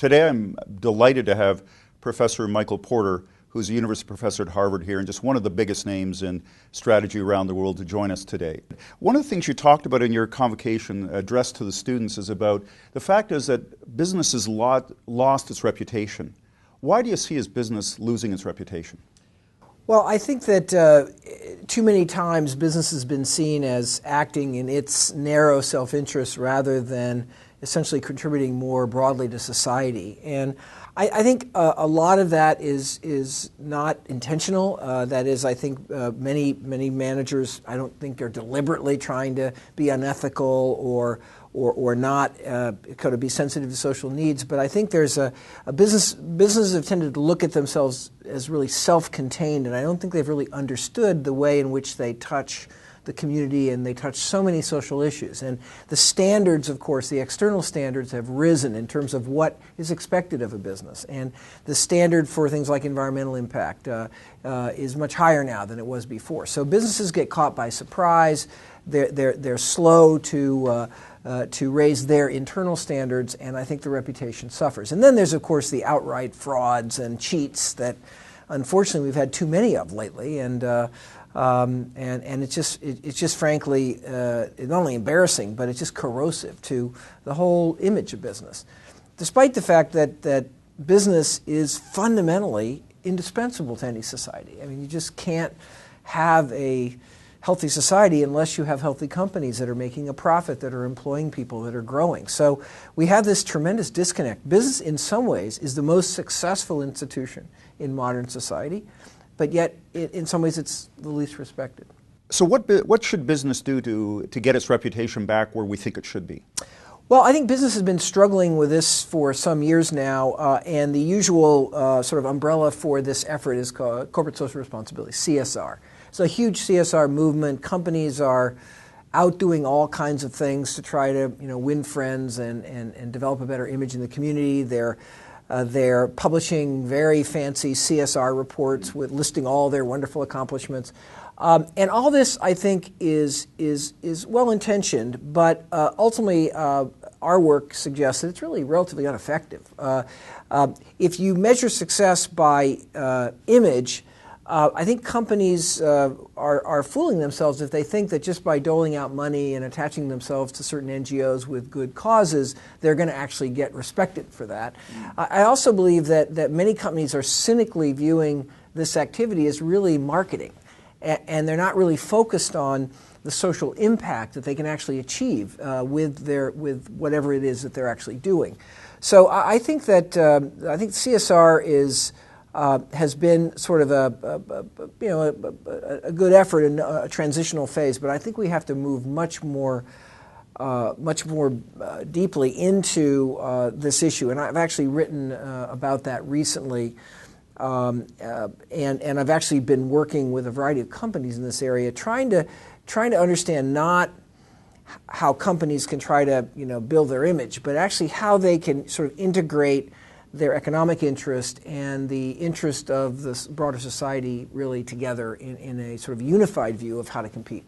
Today I'm delighted to have Professor Michael Porter, who's a university professor at Harvard here and just one of the biggest names in strategy around the world, to join us today. One of the things you talked about in your convocation addressed to the students is about the fact is that business has lost its reputation. Why do you see as business losing its reputation? Well, I think that too many times business has been seen as acting in its narrow self-interest rather than essentially contributing more broadly to society. And I think a lot of that is not intentional. That is, I think many managers, I don't think, are deliberately trying to be unethical or not kind of be sensitive to social needs. But I think there's businesses have tended to look at themselves as really self-contained, and I don't think they've really understood the way in which they touch the community, and they touch so many social issues. And the standards, of course, the external standards have risen in terms of what is expected of a business. And the standard for things like environmental impact is much higher now than it was before. So businesses get caught by surprise. They're slow to raise their internal standards, and I think the reputation suffers. And then there's, of course, the outright frauds and cheats that, unfortunately, we've had too many of lately, and it's just frankly not only embarrassing, but it's just corrosive to the whole image of business. Despite the fact that business is fundamentally indispensable to any society. I mean, you just can't have a healthy society unless you have healthy companies that are making a profit, that are employing people, that are growing. So we have this tremendous disconnect. Business, in some ways, is the most successful institution in modern society, but yet, in some ways, it's the least respected. So what should business do to get its reputation back where we think it should be? Well, I think business has been struggling with this for some years now, and the usual sort of umbrella for this effort is called corporate social responsibility, CSR. It's a huge CSR movement. Companies are out doing all kinds of things to try to win friends and develop a better image in the community. They're publishing very fancy CSR reports with listing all their wonderful accomplishments. And all this, I think, is well-intentioned, but ultimately our work suggests that it's really relatively ineffective. If you measure success by image, I think companies are fooling themselves if they think that just by doling out money and attaching themselves to certain NGOs with good causes, they're going to actually get respected for that. I also believe that many companies are cynically viewing this activity as really marketing, and they're not really focused on the social impact that they can actually achieve with whatever it is that they're actually doing. So I think that CSR has been sort of a good effort in a transitional phase, but I think we have to move much more deeply into this issue. And I've actually written about that recently, and I've actually been working with a variety of companies in this area, trying to understand not how companies can try to build their image, but actually how they can sort of integrate their economic interest and the interest of the broader society really together in a sort of unified view of how to compete.